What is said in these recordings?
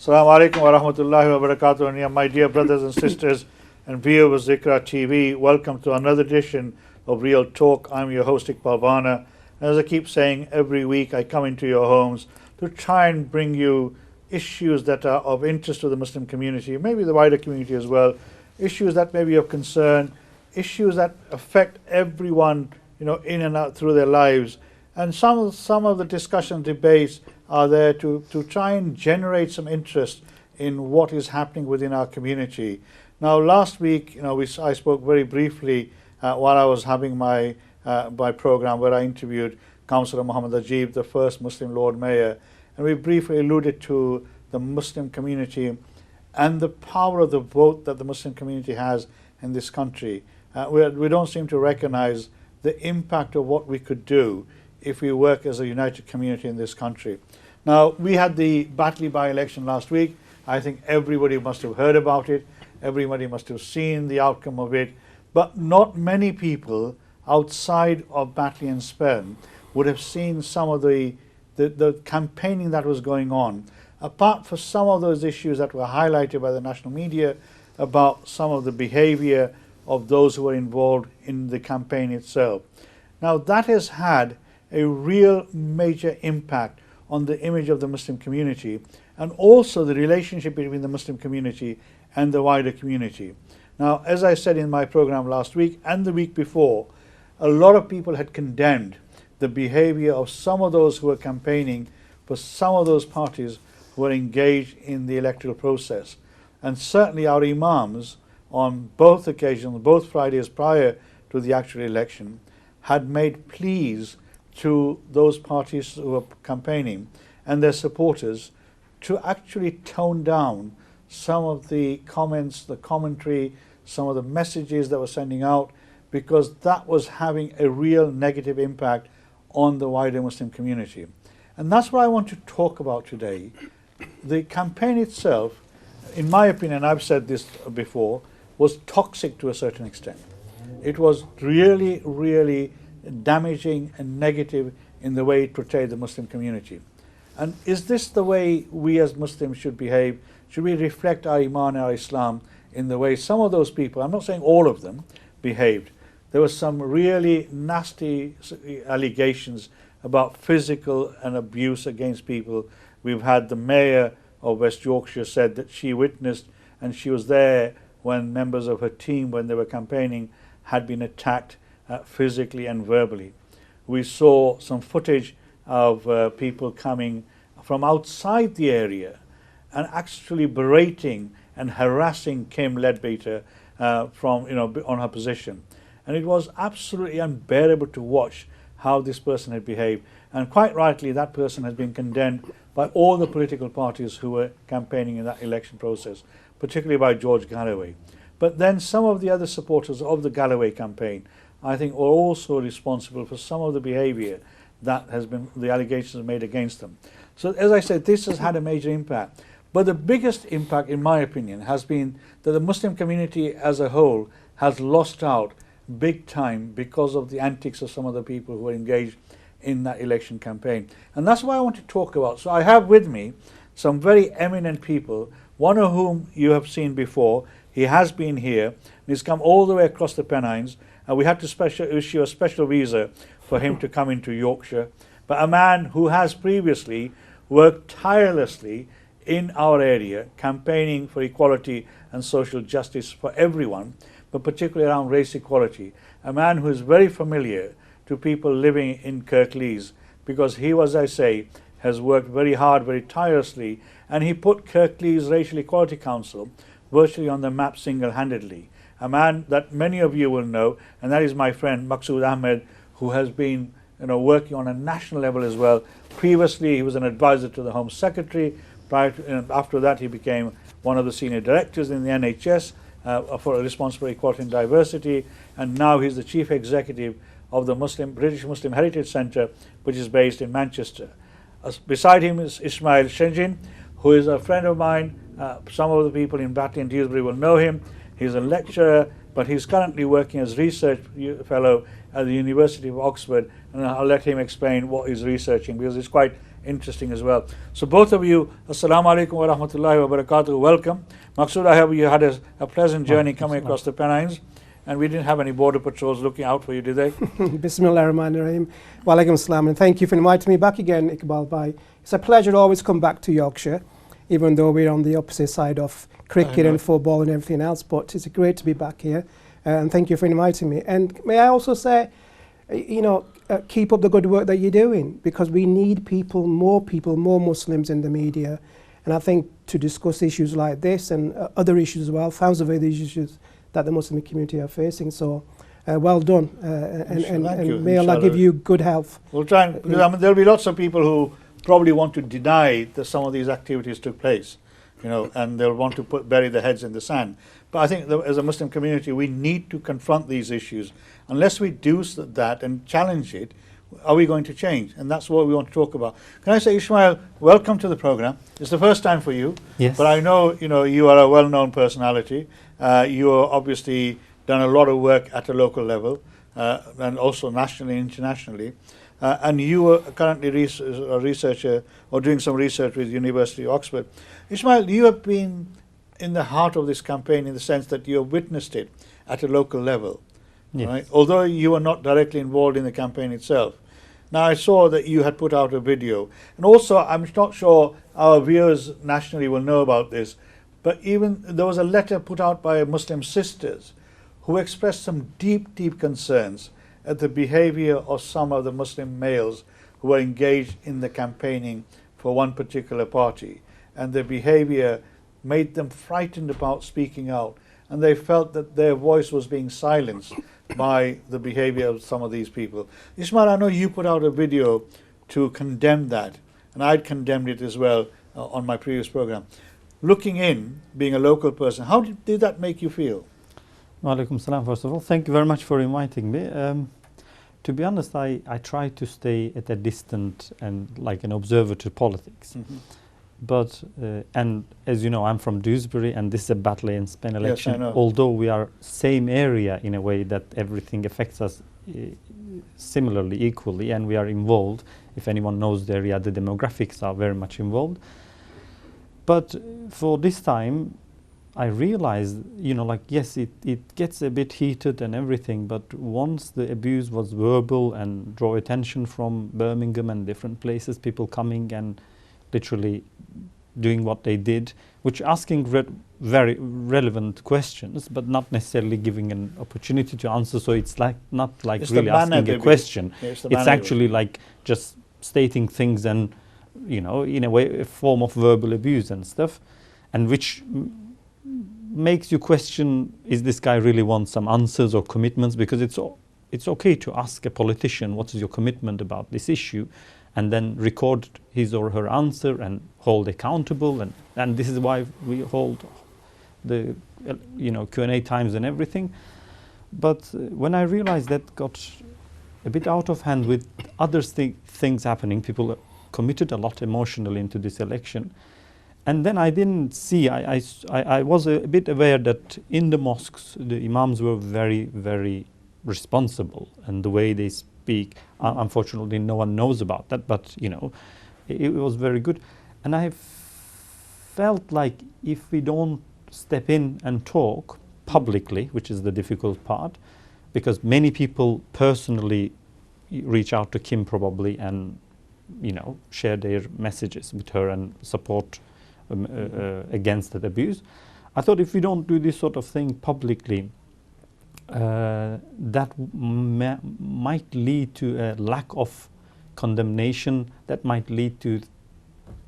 Assalamu alaikum wa rahmatullahi wa barakatuh. And my dear brothers and sisters and viewers of Zikra TV, welcome to another edition of Real Talk. I'm your host Iqbal Bana. As I keep saying, every week I come into your homes to try and bring you issues that are of interest to the Muslim community, maybe the wider community as well, issues that may be of concern, issues that affect everyone, in and out through their lives. And some of the discussion debates are there to try and generate some interest in what is happening within our community. Now, last week, I spoke very briefly while I was having my program where I interviewed Councillor Muhammad Ajib, the first Muslim Lord Mayor, and we briefly alluded to the Muslim community and the power of the vote that the Muslim community has in this country. We don't seem to recognize the impact of what we could do if we work as a united community in this country. Now, we had the Batley by-election last week. I think everybody must have heard about it. Everybody must have seen the outcome of it. But not many people outside of Batley and Spen would have seen some of the campaigning that was going on, apart from some of those issues that were highlighted by the national media about some of the behavior of those who were involved in the campaign itself. Now, that has had a real major impact on the image of the Muslim community and also the relationship between the Muslim community and the wider community. Now, as I said in my program last week and the week before, a lot of people had condemned the behavior of some of those who were campaigning for some of those parties who were engaged in the electoral process. And certainly our imams on both occasions, both Fridays prior to the actual election, had made pleas to those parties who were campaigning and their supporters to actually tone down some of the comments, the commentary, some of the messages that were sending out, because that was having a real negative impact on the wider Muslim community. And that's what I want to talk about today. The campaign itself, in my opinion, I've said this before, was toxic to a certain extent. It was really, really damaging and negative in the way it portrayed the Muslim community. And is this the way we as Muslims should behave? Should we reflect our Iman and our Islam in the way some of those people, I'm not saying all of them, behaved? There were some really nasty allegations about physical and abuse against people. We've had the mayor of West Yorkshire said that she witnessed and she was there when members of her team, when they were campaigning, had been attacked physically and verbally. We saw some footage of people coming from outside the area and actually berating and harassing Kim Leadbeater on her position. And it was absolutely unbearable to watch how this person had behaved. And quite rightly, that person has been condemned by all the political parties who were campaigning in that election process, particularly by George Galloway. But then some of the other supporters of the Galloway campaign, I think, were also responsible for some of the behavior that has been, the allegations made against them. So as I said, this has had a major impact. But the biggest impact, in my opinion, has been that the Muslim community as a whole has lost out big time because of the antics of some of the people who were engaged in that election campaign. And that's what I want to talk about. So I have with me some very eminent people, one of whom you have seen before. He has been here, and he's come all the way across the Pennines, and we had to issue a special visa for him to come into Yorkshire. But a man who has previously worked tirelessly in our area, campaigning for equality and social justice for everyone, but particularly around race equality. A man who is very familiar to people living in Kirklees, because he, as I say, has worked very hard, very tirelessly, and he put Kirklees Racial Equality Council virtually on the map single-handedly. A man that many of you will know, and that is my friend Maqsood Ahmed, who has been working on a national level as well. Previously, he was an advisor to the Home Secretary. After that, he became one of the senior directors in the NHS for responsible equality and diversity, and now he's the chief executive of the British Muslim Heritage Centre, which is based in Manchester. Beside him is Ismail Shenjin, who is a friend of mine. Some of the people in Batley and Dewsbury will know him. He's a lecturer, but he's currently working as research fellow at the University of Oxford, and I'll let him explain what he's researching, because it's quite interesting as well. So both of you, Assalamu alaikum wa rahmatullahi wa barakatuh, welcome. Maqsood, I hope you had a pleasant journey coming across the Pennines, and we didn't have any border patrols looking out for you, did they? Bismillah ar-Rahman ar-Rahim. Wa alaikum assalam, and thank you for inviting me back again, Iqbal Bhai. It's a pleasure to always come back to Yorkshire, even though we're on the opposite side of cricket and football and everything else, but it's great to be back here, and thank you for inviting me. And may I also say, keep up the good work that you're doing, because we need more Muslims in the media, and I think to discuss issues like this and other issues as well, thousands of other issues that the Muslim community are facing. So well done, and may Allah give you good health. We'll try, and because there'll be lots of people who probably want to deny that some of these activities took place, and they'll want to bury their heads in the sand. But I think as a Muslim community, we need to confront these issues. Unless we do that and challenge it, are we going to change? And that's what we want to talk about. Can I say, Ismail, welcome to the program. It's the first time for you. Yes. But I know, you are a well-known personality. You are obviously done a lot of work at a local level, and also nationally and internationally. And you are currently a researcher or doing some research with University of Oxford. Ismail, you have been in the heart of this campaign in the sense that you have witnessed it at a local level. Yes. Right? Although you were not directly involved in the campaign itself. Now I saw that you had put out a video, and also I'm not sure our viewers nationally will know about this, but even there was a letter put out by Muslim sisters who expressed some deep concerns at the behavior of some of the Muslim males who were engaged in the campaigning for one particular party, and their behavior made them frightened about speaking out, and they felt that their voice was being silenced by the behavior of some of these people. Ismail, I know you put out a video to condemn that, and I'd condemned it as well on my previous program. Looking in, being a local person, how did that make you feel? Wa alaikum salam, first of all. Thank you very much for inviting me. To be honest, I try to stay at a distance and like an observer to politics. Mm-hmm. But, and as you know, I'm from Dewsbury, and this is a Batley and Spen election. Yes, I know. Although we are same area in a way that everything affects us similarly, equally, and we are involved. If anyone knows the area, the demographics are very much involved. But for this time, I realized, yes, it gets a bit heated and everything, but once the abuse was verbal and draw attention from Birmingham and different places, people coming and literally doing what they did, which asking very relevant questions, but not necessarily giving an opportunity to answer. So it's not like really asking a question. It's actually like just stating things and, in a way, a form of verbal abuse and stuff, and which makes you question, is this guy really want some answers or commitments? Because it's okay to ask a politician, what is your commitment about this issue? And then record his or her answer and hold accountable. And this is why we hold the Q&A times and everything. But when I realized that got a bit out of hand with other things happening, people committed a lot emotionally into this election. And then I didn't see, I was a bit aware that in the mosques, the imams were very, very responsible, and the way they speak, unfortunately no one knows about that, but it was very good. And I felt like if we don't step in and talk publicly, which is the difficult part, because many people personally reach out to Kim probably and share their messages with her and support against that abuse. I thought if we don't do this sort of thing publicly, that might lead to a lack of condemnation, that might lead to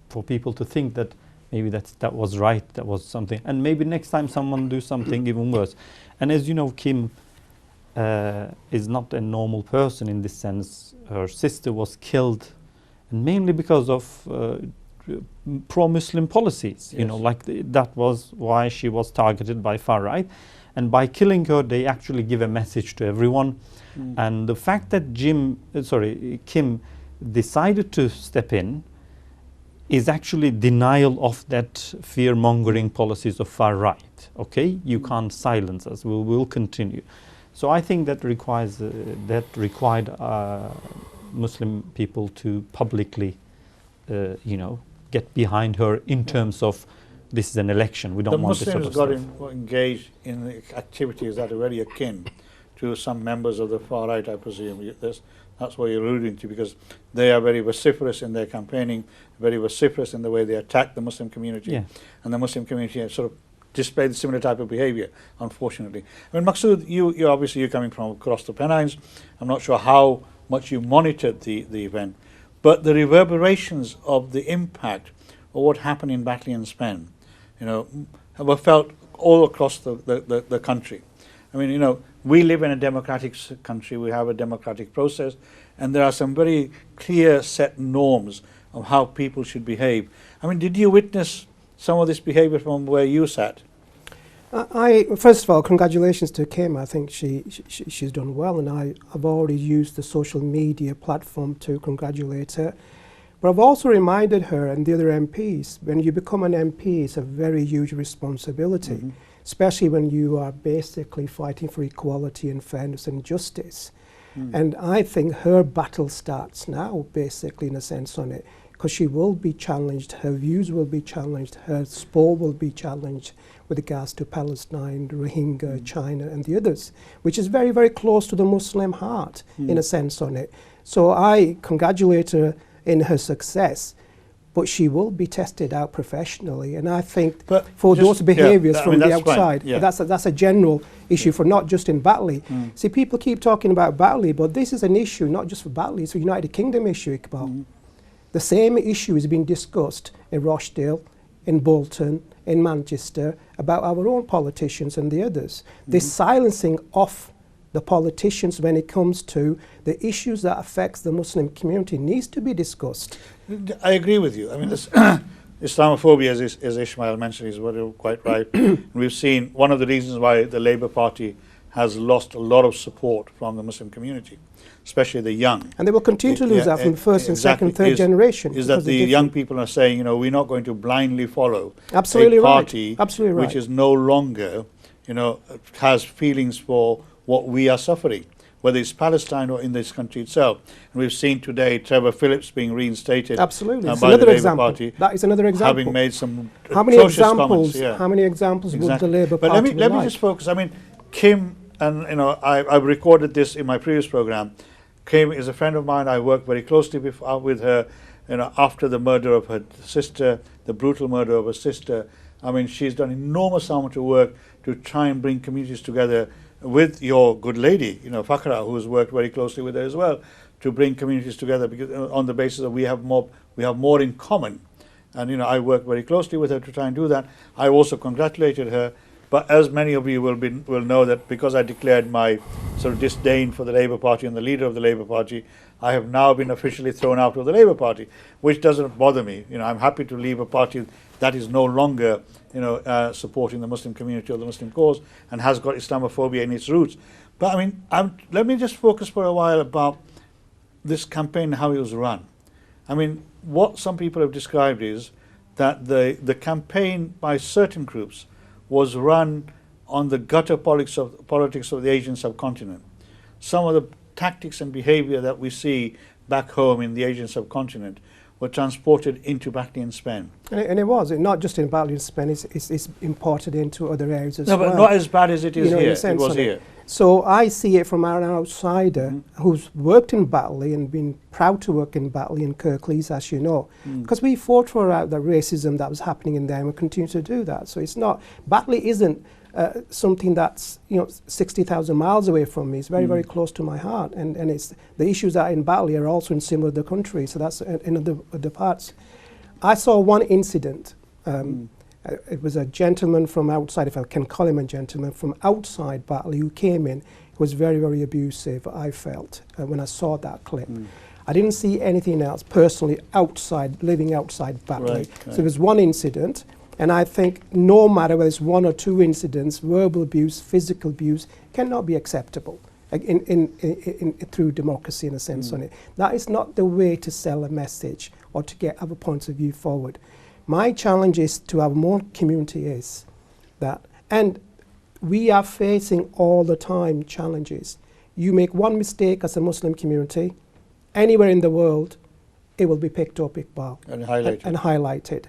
for people to think that maybe that was right, that was something, and maybe next time someone do something even worse. And as you know, Kim is not a normal person in this sense. Her sister was killed, and mainly because of pro-Muslim policies. Yes. That was why she was targeted by far right. And by killing her, they actually give a message to everyone. And the fact that Kim decided to step in is actually denial of that fear-mongering policies of far right. Okay, you can't silence us. We will continue. So I think that required Muslim people to publicly get behind her in terms of this is an election. We don't The want this sort Muslims of got engaged in the activities that are very akin to some members of the far right, I presume. That's what you're alluding to, because they are very vociferous in their campaigning, very vociferous in the way they attack the Muslim community. Yeah. And the Muslim community has sort of displayed similar type of behavior, unfortunately. I mean, Maqsood, you obviously you're coming from across the Pennines. I'm not sure how much you monitored the event, but the reverberations of the impact of what happened in Batley and Spen, were felt all across the country. I mean, we live in a democratic country, we have a democratic process, and there are some very clear set norms of how people should behave. I mean, did you witness some of this behavior from where you sat? First of all, congratulations to Kim. I think she's done well, and I've already used the social media platform to congratulate her. But I've also reminded her and the other MPs, when you become an MP, it's a very huge responsibility, especially when you are basically fighting for equality and fairness and justice. And I think her battle starts now, basically, in a sense, on it, because she will be challenged, her views will be challenged, her sport will be challenged with regards to Palestine, Rohingya, China, and the others, which is very, very close to the Muslim heart, in a sense, on it. So I congratulate her in her success, but she will be tested out professionally. And I think for those behaviours from the outside, that's a general issue for not just in Batley. See, people keep talking about Batley, but this is an issue not just for Batley, it's a United Kingdom issue, Iqbal. The same issue is being discussed in Rochdale, in Bolton, in Manchester, about our own politicians and the others. This silencing of the politicians when it comes to the issues that affects the Muslim community needs to be discussed. I agree with you. I mean, this Islamophobia, as Ishmael mentioned, is quite right. We've seen one of the reasons why the Labour Party has lost a lot of support from the Muslim community, especially the young. And they will continue to lose that from the first and second, third generation. Is that the young people are saying, we're not going to blindly follow a party which is no longer, has feelings for what we are suffering, whether it's Palestine or in this country itself. And we've seen today Trevor Phillips being reinstated by the Labour Party. That is another example. Having made some how many examples would the Labour Party let me just focus. I mean, Kim, and I've recorded this in my previous programme. Kim is a friend of mine. I worked very closely with her, after the murder of her sister, the brutal murder of her sister. I mean, she's done enormous amount of work to try and bring communities together, with your good lady, Fakhra, who has worked very closely with her as well, to bring communities together, because on the basis that we have more in common. And I worked very closely with her to try and do that. I also congratulated her, but as many of you will know, that because I declared my sort of disdain for the Labour Party and the leader of the Labour Party, I have now been officially thrown out of the Labour Party, which doesn't bother me. I'm happy to leave a party that is no longer supporting the Muslim community or the Muslim cause and has got Islamophobia in its roots. But I mean, let me just focus for a while about this campaign, how it was run. I mean, what some people have described is that the campaign by certain groups was run on the gutter politics of the Asian subcontinent. Some of the tactics and behavior that we see back home in the Asian subcontinent were transported into Batley and Spen. And it was, not just in Batley and Spen, it's imported into other areas as well. No, but not as bad as it is here. It was here. So I see it from an outsider who's worked in Batley and been proud to work in Batley and Kirklees, as you know, because we fought for the racism that was happening in there, and we continue to do that. So it's not, Batley isn't something that's 60,000 miles away from me. It's very, very close to my heart, and it's the issues that are in Batley are also in similar other countries. So that's in other parts. I saw one incident. It was a gentleman from outside, if I can call him a gentleman, from outside Batley who came in. It was very, very abusive, I felt, when I saw that clip. I didn't see anything else personally living outside Batley. So there was one incident, and I think no matter whether it's one or two incidents, verbal abuse, physical abuse cannot be acceptable through democracy in a sense on it. That is not the way to sell a message or to get other points of view forward. My challenge is to our more community is that, and we are facing all the time challenges. You make one mistake as a Muslim community, anywhere in the world, it will be picked up, Iqbal, And highlighted. and highlighted.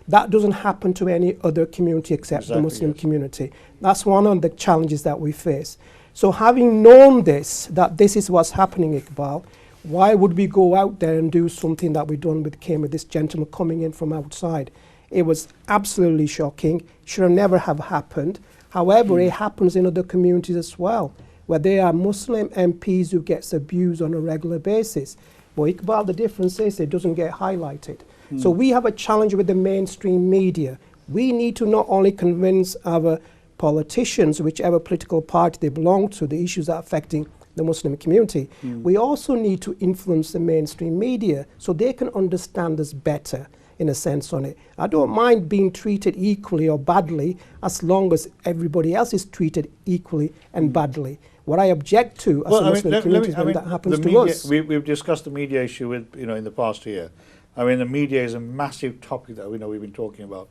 That doesn't happen to any other community except the Exactly, Muslim yes. community. That's one of the challenges that we face. So having known this, that this is what's happening, Iqbal, why would we go out there and do something that we done with this gentleman coming in from outside? It was absolutely shocking, should have never have happened. However, it happens in other communities as well, where there are Muslim MPs who gets abused on a regular basis. But Iqbal, the difference is it doesn't get highlighted. So we have a challenge with the mainstream media. We need to not only convince our politicians, whichever political party they belong to, the issues that are affecting the Muslim community, we also need to influence the mainstream media so they can understand us better, in a sense, on it. I don't mind being treated equally or badly as long as everybody else is treated equally and badly. What I object to as a Muslim community is when that happens to us. We've discussed the media issue with, in the past year. I mean, the media is a massive topic that we've been talking about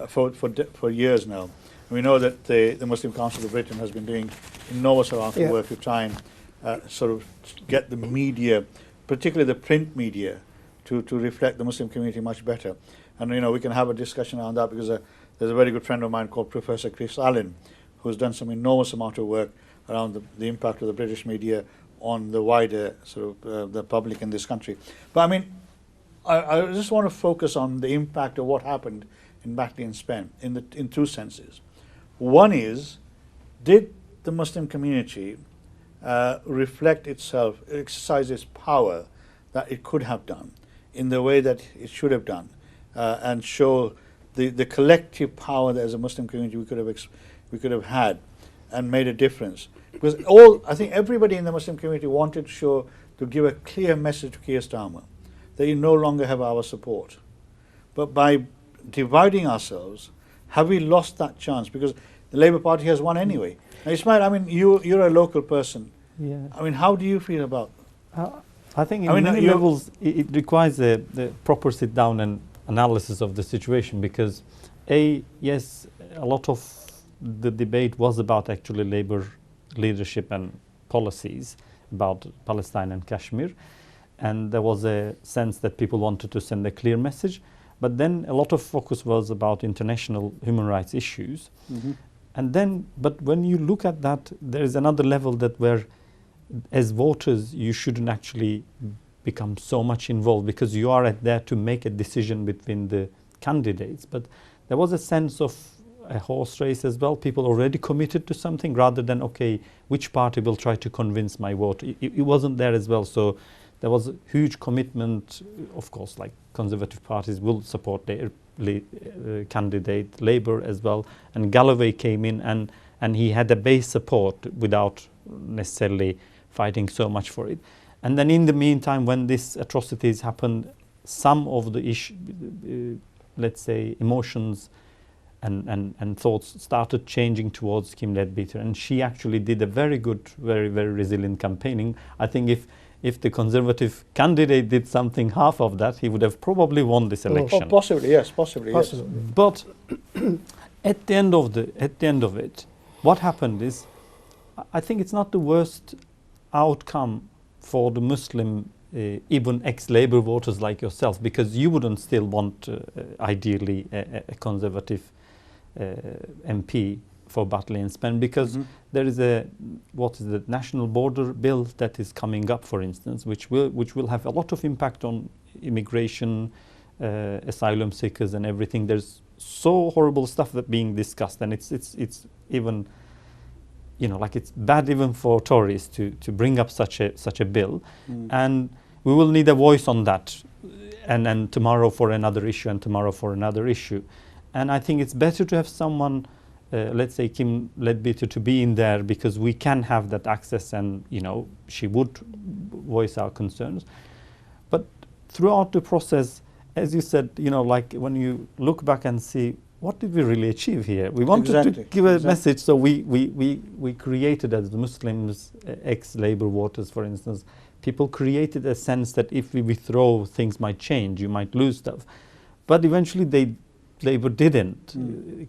for years now. We know that the Muslim Council of Britain has been doing enormous amount of work to try and sort of get the media, particularly the print media, to reflect the Muslim community much better. And we can have a discussion around that because there's a very good friend of mine called Professor Chris Allen, who's done some enormous amount of work around the impact of the British media on the wider sort of the public in this country. But I mean, I just want to focus on the impact of what happened in Batley and Spen in two senses. One is, did the Muslim community reflect itself, exercise its power that it could have done in the way that it should have done, and show the collective power that as a Muslim community we could have had and made a difference? Because I think everybody in the Muslim community wanted to give a clear message to Keir Starmer that you no longer have our support. But by dividing ourselves, have we lost that chance? Because the Labour Party has won anyway. Now, Ismail, I mean, you're a local person. Yeah. I mean, how do you feel about? I think in many levels it requires the proper sit down and analysis of the situation, because yes, a lot of the debate was about actually Labour leadership and policies about Palestine and Kashmir, and there was a sense that people wanted to send a clear message, but then a lot of focus was about international human rights issues. And then, but when you look at that, there is another level that where as voters you shouldn't actually become so much involved, because you are there to make a decision between the candidates. But there was a sense of a horse race as well, people already committed to something rather than, okay, which party will try to convince my vote. It wasn't there as well. So there was a huge commitment. Of course, like Conservative parties will support their candidate, Labour as well. And Galloway came in and he had a base support without necessarily fighting so much for it. And then in the meantime, when these atrocities happened, some of the let's say, emotions and thoughts started changing towards Kim Leadbeater, and she actually did a very good, very, very resilient campaigning. I think if the Conservative candidate did something half of that, he would have probably won this election. Oh, possibly, yes, possibly, yes. But at the end of it, what happened is, I think it's not the worst outcome for the Muslim, even ex-Labour voters like yourself, because you wouldn't still want, ideally, a Conservative MP for Batley and Spen, because there is the National Border Bill that is coming up, for instance, which will have a lot of impact on immigration, asylum seekers and everything. There's so horrible stuff that being discussed, and it's even, like it's bad even for Tories to bring up such a bill, and we will need a voice on that, and tomorrow for another issue, and tomorrow for another issue. And I think it's better to have someone, let's say Kim Leadbeater, to be in there, because we can have that access, and she would voice our concerns. But throughout the process, as you said, like when you look back and see, what did we really achieve here? We wanted to give a message, so we created, as the Muslims, ex-Labour voters, for instance, people created a sense that if we withdraw, things might change, you might lose stuff. But eventually Labour didn't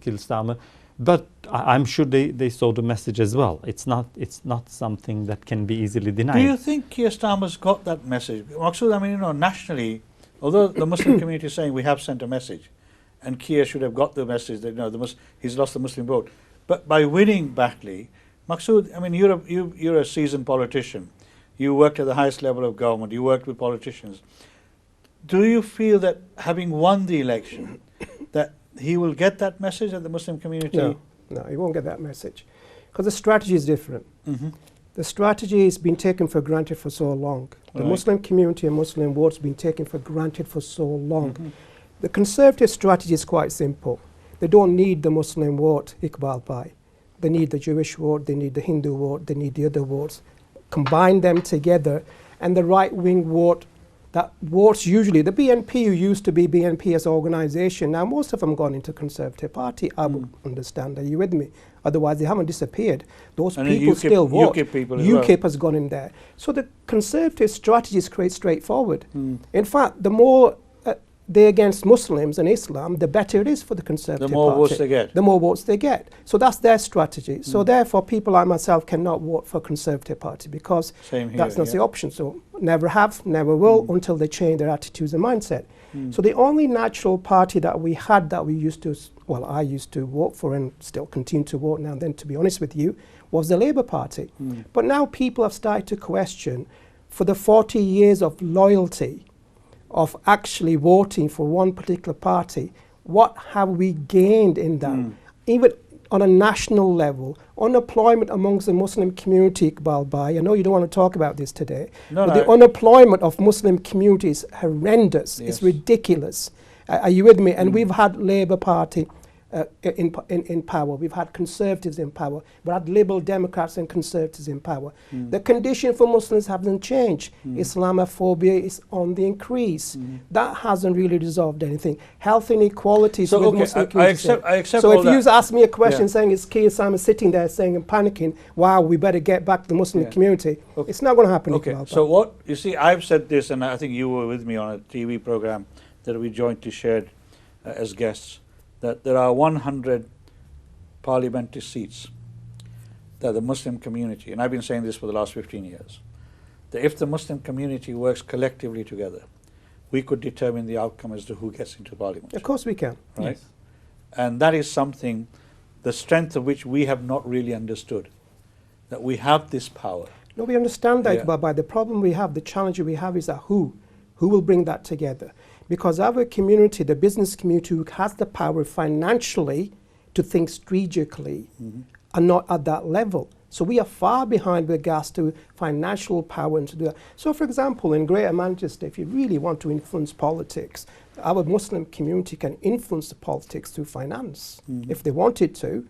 kill Starmer. But I'm sure they saw the message as well. It's not something that can be easily denied. Do you think Keir Starmer's got that message? Maksud, I mean, nationally, Although the Muslim community is saying we have sent a message, and Kia should have got the message that he's lost the Muslim vote. But by winning Batley, Maqsood, I mean, you're a seasoned politician. You worked at the highest level of government. You worked with politicians. Do you feel that having won the election, that he will get that message at the Muslim community? No, he won't get that message, because the strategy is different. Mm-hmm. The strategy has been taken for granted for so long. The Muslim community and Muslim votes have been taken for granted for so long. Mm-hmm. The Conservative strategy is quite simple. They don't need the Muslim vote, Iqbal Bhai. They need the Jewish vote, they need the Hindu vote, they need the other votes. Combine them together, and the right-wing vote that votes usually, the BNP, who used to be BNP as an organisation, now most of them gone into Conservative Party, I would understand. Are you with me? Otherwise they haven't disappeared. Those And people UKIP, still vote. UKIP people as UKIP has gone in there. So the Conservative strategy is quite straightforward. Mm. In fact, the more they're against Muslims and Islam, the better it is for the Conservative The more Party. votes they get. The more votes they get. So that's their strategy. So therefore, people like myself cannot vote for Conservative Party, because Same here, that's not yeah. the option. So never have, never will, until they change their attitudes and mindset. So the only natural party that we had that we used to, well, I used to vote for and still continue to vote now and then, to be honest with you, was the Labour Party. But now people have started to question, for the 40 years of loyalty, of actually voting for one particular party, what have we gained in that? Even on a national level, unemployment amongst the Muslim community, Iqbal Bhai, I know you don't want to talk about this today, but the unemployment of Muslim community is horrendous. Yes. It's ridiculous. Are you with me? And we've had Labour Party in power. We've had Conservatives in power. We've had Liberal Democrats and Conservatives in power. The condition for Muslims hasn't changed. Islamophobia is on the increase. That hasn't really resolved anything. Health inequalities with Muslim communities. I accept So all if you ask me a question saying, is Keir Simon sitting there saying and panicking, wow, we better get back to the Muslim community, it's not going to happen. Okay, so what, you see, I've said this, and I think you were with me on a TV program that we jointly shared as guests, that there are 100 parliamentary seats that the Muslim community, and I've been saying this for the last 15 years, that if the Muslim community works collectively together, we could determine the outcome as to who gets into parliament. Of course we can. Right? Yes. And that is something, the strength of which we have not really understood, that we have this power. No, we understand that, but the problem we have, the challenge we have is that who will bring that together? Because our community, the business community, who has the power financially to think strategically, are not at that level. So we are far behind with regards to financial power and to do that. So for example, in Greater Manchester, if you really want to influence politics, our Muslim community can influence the politics through finance, if they wanted to.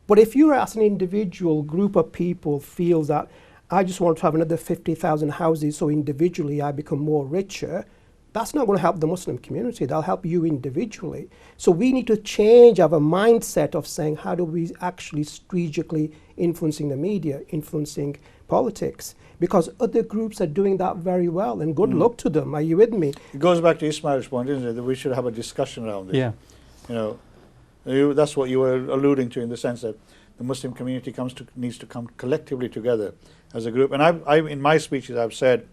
But if you as an individual group of people feels that I just want to have another 50,000 houses so individually I become more richer, that's not going to help the Muslim community. That'll help you individually. So we need to change our mindset of saying, how do we actually strategically influencing the media, influencing politics? Because other groups are doing that very well, and good luck to them. Are you with me? It goes back to Ismail's point, isn't it, that we should have a discussion around this. Yeah. You know, that's what you were alluding to, in the sense that the Muslim community needs to come collectively together as a group. And I in my speeches, I've said,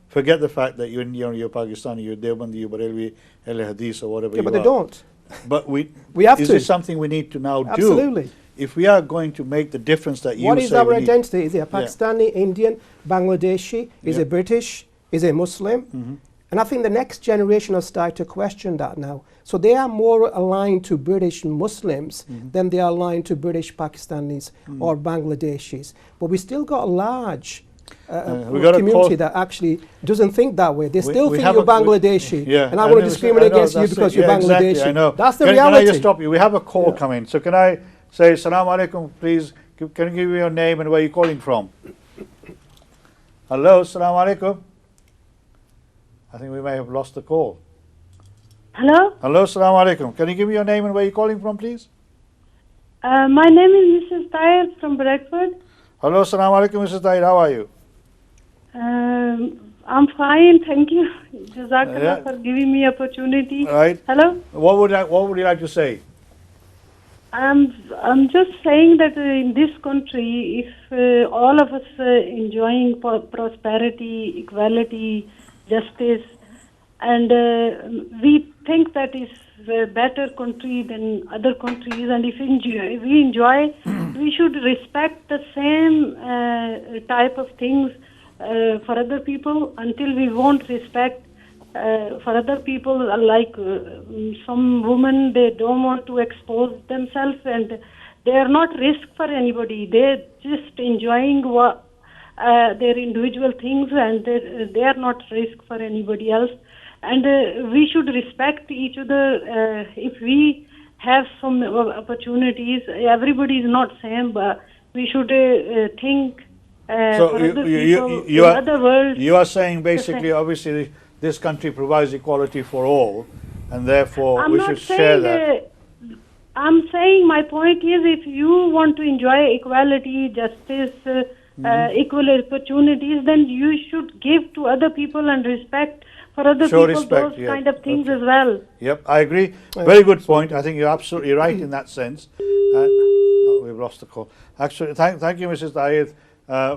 forget the fact that you're Pakistani, you're Deobandi, you're Barelvi, Ahle Hadith, or whatever you are. But they don't. But we have is to. this something we need to now do? Absolutely. If we are going to make the difference that you What say is our we need. identity? Is it a Pakistani, Indian, Bangladeshi? Is it British? Is it Muslim? And I think the next generation has started to question that now. So they are more aligned to British Muslims than they are aligned to British Pakistanis or Bangladeshis. But we still got a large community that actually doesn't think that way. They still think you're Bangladeshi, and I want to discriminate against you because you're Bangladeshi. Exactly, I know. That's the Can reality. I just stop you? We have a call coming. So can I say, Assalamu alaikum, please? Can you give me your name and where you're calling from? Hello, Assalamu alaikum. I think we may have lost the call. Hello? Hello, Assalamu alaikum. Can you give me your name and where you're calling from, please? My name is Mrs. Tahir from Bradford. Hello, Assalamu alaikum, Mrs. Tahir. How are you? I'm fine, thank you. Jazakallah for giving me opportunity. Right. Hello? What would you like to say? I'm just saying that in this country, if all of us enjoying prosperity, equality, justice, and we think that is a better country than other countries, and if we enjoy, we should respect the same type of things for other people. Until we won't respect for other people, like some women, they don't want to expose themselves, and they are not risk for anybody. They're just enjoying their individual things, and they are not risk for anybody else. And we should respect each other. If we have some opportunities, everybody is not same, but we should think So for other you, people you in are other worlds. you are saying basically, obviously, this country provides equality for all, and therefore I'm we not should share that. I'm saying my point is, if you want to enjoy equality, justice, equal opportunities, then you should give to other people and respect for other Show people respect, those yeah. kind of things Okay. as well. Yep, I agree. Very good point. I think you're absolutely right in that sense. Oh, we've lost the call. Actually, thank you, Mrs. Dayed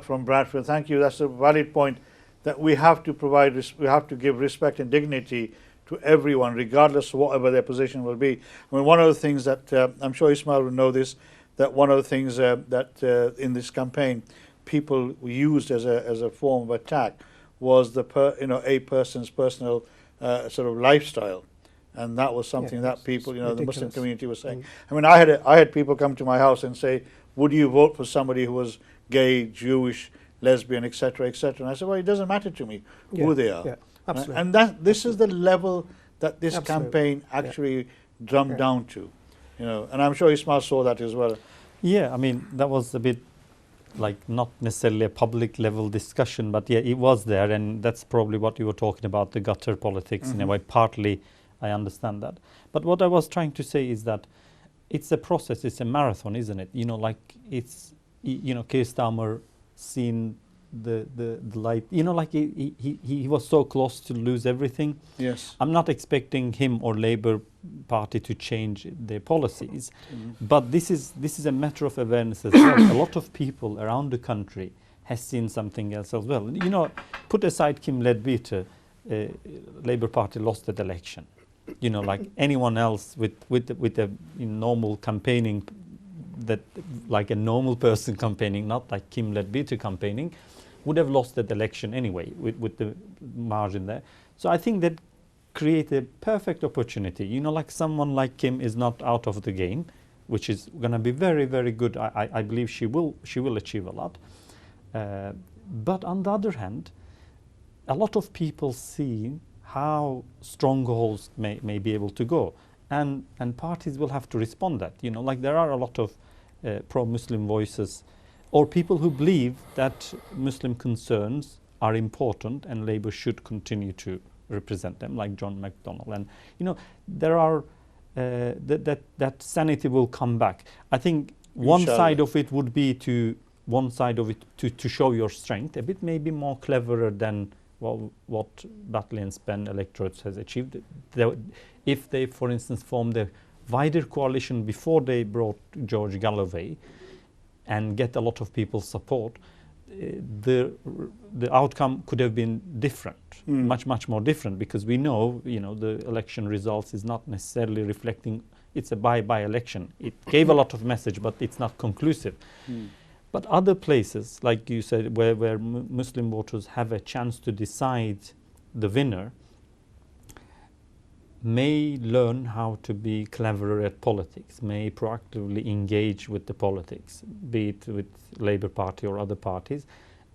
from Bradford. Thank you. That's a valid point. That we have to provide, we have to give respect and dignity to everyone, regardless of whatever their position will be. I mean, one of the things that I'm sure Ismail will know this, that one of the things that in this campaign people used as a form of attack was a person's personal sort of lifestyle, and that was something that people, the Muslim ridiculous. community was saying. I mean, I had people come to my house and say, "Would you vote for somebody who was gay, Jewish, lesbian, etc., etc.?" And I said, "Well, it doesn't matter to me who they are." Yeah, absolutely. And this is the level that this campaign actually drummed down to, And I'm sure Ismail saw that as well. Yeah, I mean, that was a bit like not necessarily a public level discussion, but yeah, it was there, and that's probably what you were talking about, the gutter politics in a way. Partly, I understand that. But what I was trying to say is that it's a process, it's a marathon, isn't it? Like it's, Keir Starmer seen the light, like he was so close to lose everything. Yes. I'm not expecting him or Labour Party to change their policies, but this is a matter of awareness as well. A lot of people around the country has seen something else as well. Put aside Kim Leadbeater, Labour Party lost that election. Like anyone else with a normal campaigning, that like a normal person campaigning, not like Kim Leadbeater campaigning, would have lost that election anyway with the margin there. So I think that create a perfect opportunity. Like someone like Kim is not out of the game, which is going to be very, very good. I believe she will achieve a lot. But on the other hand, a lot of people see how strongholds may be able to go, and parties will have to respond that. Like there are a lot of pro-Muslim voices, or people who believe that Muslim concerns are important and Labour should continue to represent them, like John McDonnell. And there are that sanity will come back. I think one side of it would be to show your strength a bit, maybe more cleverer than what Batley and Spen electorates has achieved. If they, for instance, formed a wider coalition before they brought George Galloway and get a lot of people's support, the outcome could have been different, much more different, because we know, the election results is not necessarily reflecting. It's a by election. It gave a lot of message, but it's not conclusive. But other places, like you said, where Muslim voters have a chance to decide the winner, may learn how to be cleverer at politics, may proactively engage with the politics, be it with Labour Party or other parties,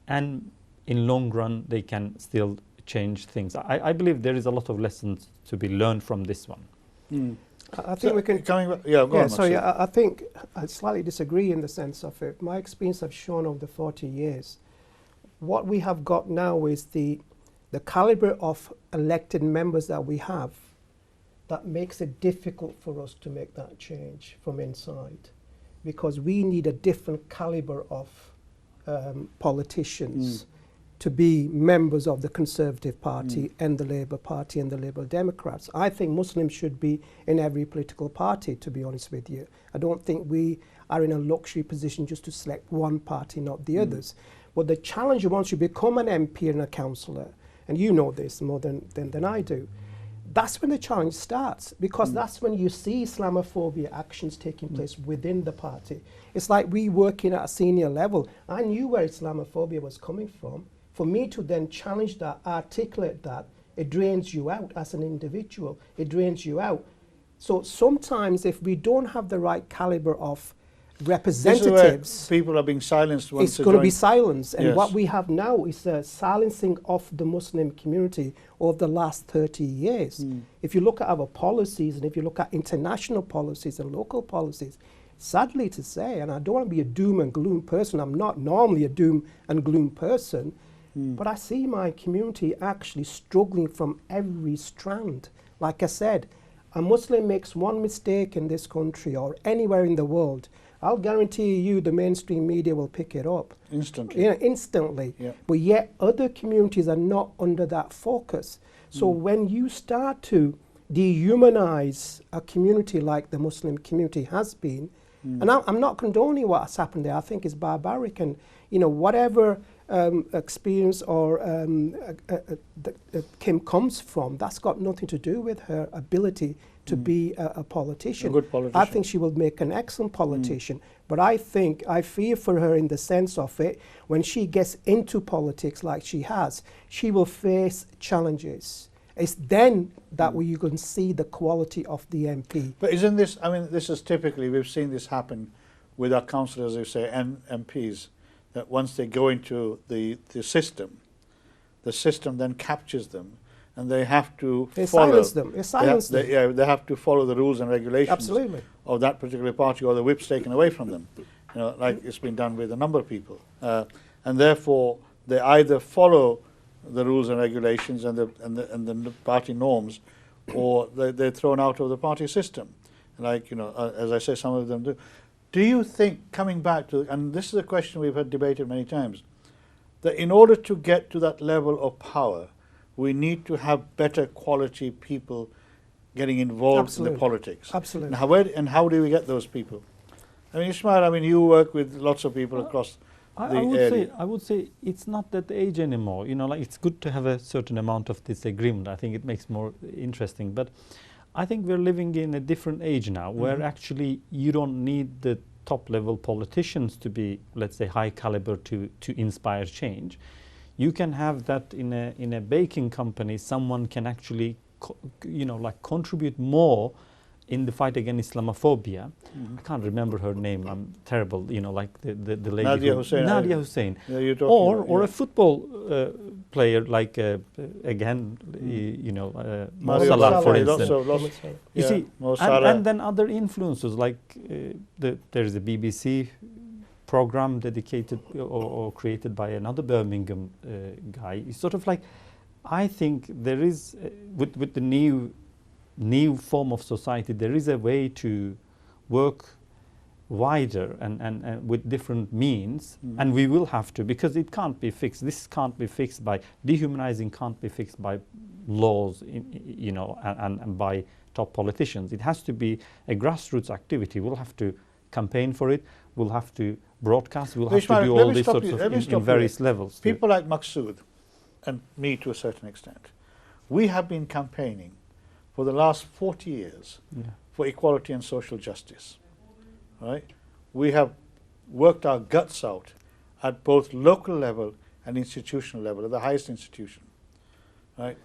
and in long run they can still change things. I believe there is a lot of lessons to be learned from this one. I think we can. Go on. Sorry, I think I slightly disagree in the sense of it. My experience have shown over the 40 years, what we have got now is the caliber of elected members that we have. That makes it difficult for us to make that change from inside, because we need a different caliber of politicians to be members of the Conservative Party and the Labour Party and the Liberal Democrats. I think Muslims should be in every political party, to be honest with you. I don't think we are in a luxury position just to select one party, not the others. But the challenge once you become an MP and a councillor, and you know this more than I do, that's when the challenge starts, because that's when you see Islamophobia actions taking place within the party. It's like we working at a senior level. I knew where Islamophobia was coming from. For me to then challenge that, articulate that, it drains you out as an individual. It drains you out. So sometimes if we don't have the right caliber of representatives, people are being silenced once it's they going to join. be silenced. And Yes. what we have now is a silencing of the Muslim community over the last 30 years. If you look at our policies, and if you look at international policies and local policies, sadly to say, and I don't want to be a doom and gloom person, I'm not normally a doom and gloom person, but I see my community actually struggling from every strand. Like I said, a Muslim makes one mistake in this country or anywhere in the world, I'll guarantee you the mainstream media will pick it up. Instantly. Instantly. Yeah. But yet other communities are not under that focus. So when you start to dehumanize a community like the Muslim community has been, and I'm not condoning what has happened there, I think it's barbaric, and whatever experience or Kim comes from, that's got nothing to do with her ability to be a politician. A good politician. I think she will make an excellent politician, but I fear for her in the sense of it, when she gets into politics like she has, she will face challenges. It's then that you can see the quality of the MP. But isn't this, I mean, this is typically, we've seen this happen with our councillors, you say, and MPs, that once they go into the system then captures them, and they have to follow. Silence them. They silence them. They have to follow the rules and regulations Absolutely. of that particular party, or the whip's taken away from them. Like it's been done with a number of people, and therefore they either follow the rules and regulations and the party norms, or they're thrown out of the party system. Like as I say, some of them do. Do you think, coming back to, and this is a question we've had debated many times, that in order to get to that level of power, we need to have better quality people getting involved in the politics? Absolutely. And how do we get those people? I mean, Ismail, you work with lots of people across the area. I would say it's not that age anymore. It's good to have a certain amount of disagreement. I think it makes more interesting. But I think we're living in a different age now, where actually you don't need the top level politicians to be, let's say, high caliber to inspire change. You can have that in a baking company. Someone can actually contribute more in the fight against Islamophobia. I can't remember her name. I'm terrible. Like the lady Nadia Hussein. Nadia Hussein. Yeah, you're talking or about, or yeah. a football player like again Mo Mario Salah, for Balotelli, instance. You see, Mo Salah. and then other influencers like there's a BBC program dedicated or created by another Birmingham guy. It's sort of like, I think there is with the new form of society, there is a way to work wider and with different means, and we will have to, because it can't be fixed. This can't be fixed by dehumanizing, can't be fixed by laws, and by top politicians. It has to be a grassroots activity. We'll have to campaign for it. We'll have to broadcast. We'll have to do all these sorts of in various levels. People like Maqsood and me to a certain extent, we have been campaigning for the last 40 years for equality and social justice. Right? We have worked our guts out at both local level and institutional level, at the highest institution. Right?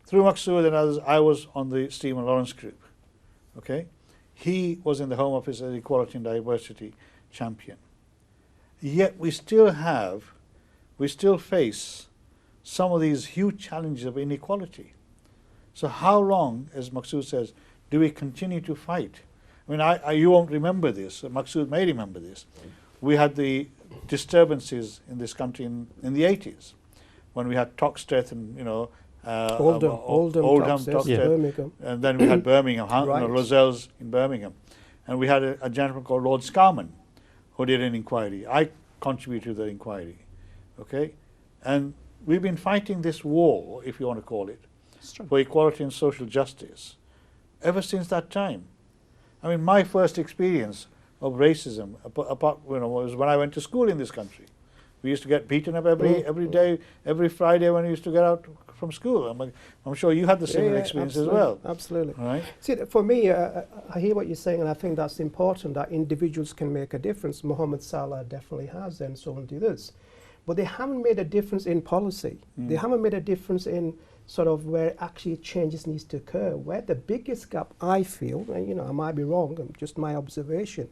Through Maqsood and others, I was on the Stephen Lawrence group. Okay? He was in the Home Office as Equality and Diversity champion. Yet we still face some of these huge challenges of inequality. So how long, as Maqsood says, do we continue to fight? I mean, you won't remember this. Maqsood may remember this. We had the disturbances in this country in the 80s, when we had Toxteth and Oldham, Toxteth, Birmingham. and then we had Birmingham, Right. Lozells in Birmingham, and we had a gentleman called Lord Scarman who did an inquiry. I contributed to the inquiry, okay, and we've been fighting this war, if you want to call it, for equality and social justice ever since that time. I mean, my first experience of racism, was when I went to school in this country. We used to get beaten up every day, every Friday when we used to get out from school. I'm sure you had the similar experience as well. Absolutely. Right? See, for me, I hear what you're saying, and I think that's important, that individuals can make a difference. Mohammed Salah definitely has, and so on do this. But they haven't made a difference in policy. They haven't made a difference in sort of where actually changes needs to occur. Where the biggest gap, I feel, and I might be wrong, just my observation,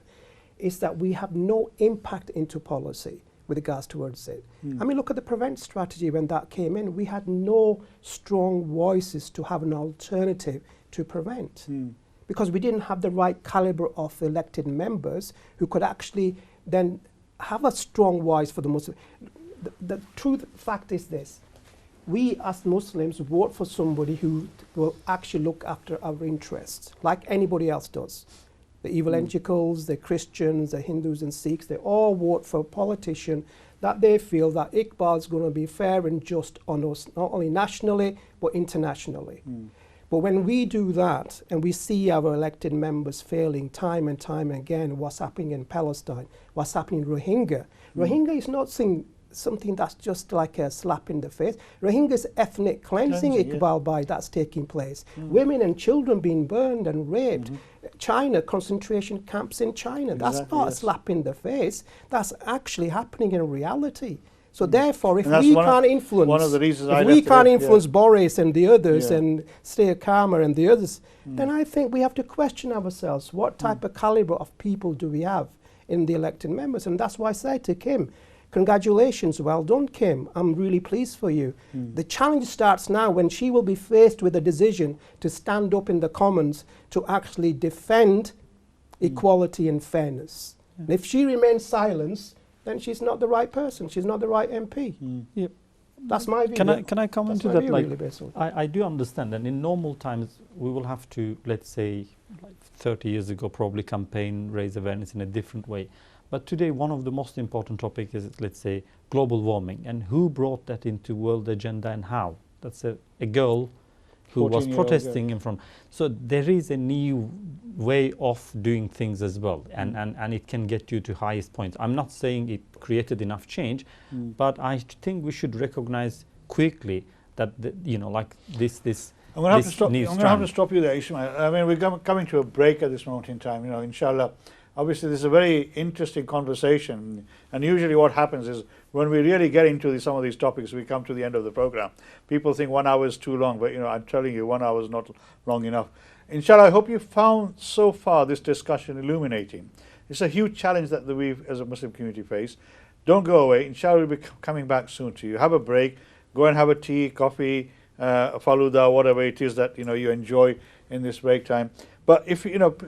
is that we have no impact into policy with regards towards it. I mean, look at the prevent strategy when that came in. We had no strong voices to have an alternative to prevent because we didn't have the right caliber of elected members who could actually then have a strong voice for the Muslim. The truth fact is this: we as Muslims vote for somebody who will actually look after our interests, like anybody else does. The evangelicals, the Christians, the Hindus and Sikhs, they all vote for a politician that they feel that Iqbal's going to be fair and just on us, not only nationally, but internationally. But when we do that, and we see our elected members failing time and time again, what's happening in Palestine, what's happening in Rohingya. Rohingya is not something that's just like a slap in the face. Rohingya is ethnic cleansing, Iqbal, by that's taking place. Women and children being burned and raped. China, concentration camps in China. That's not a slap in the face. That's actually happening in reality. So therefore, if we can't influence, one of the reasons if we can't influence Boris and the others and Stay Karma and the others, then I think we have to question ourselves. What type of caliber of people do we have in the elected members? And that's why I say to Kim, congratulations, well done, Kim. I'm really pleased for you. The challenge starts now when she will be faced with a decision to stand up in the Commons to actually defend equality and fairness. And if she remains silent, then she's not the right person. She's not the right MP. Yep. That's my view. Can I comment to that? View, like, really, I do understand, and in normal times we will have to, let's say, like 30 years ago, probably campaign, raise awareness in a different way. But today, one of the most important topics is, let's say, global warming, and who brought that into world agenda and how? That's a girl who was protesting in front. So there is a new way of doing things as well, and it can get you to highest points. I'm not saying it created enough change, but I think we should recognize quickly that like this. I'm going to have to stop you there, Ismail. I mean, we're coming to a break at this moment in time. Inshallah. Obviously, this is a very interesting conversation, and usually what happens is when we really get into some of these topics, we come to the end of the program. People think 1 hour is too long, but I'm telling you, 1 hour is not long enough. Inshallah, I hope you found so far this discussion illuminating. It's a huge challenge that we as a Muslim community face. Don't go away. Inshallah, we'll be coming back soon to you. Have a break. Go and have a tea, coffee, faluda, whatever it is that you enjoy in this break time. But if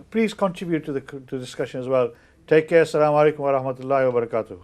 please contribute to the discussion as well. Take care. Assalamu alaikum wa rahmatullahi wa barakatuh.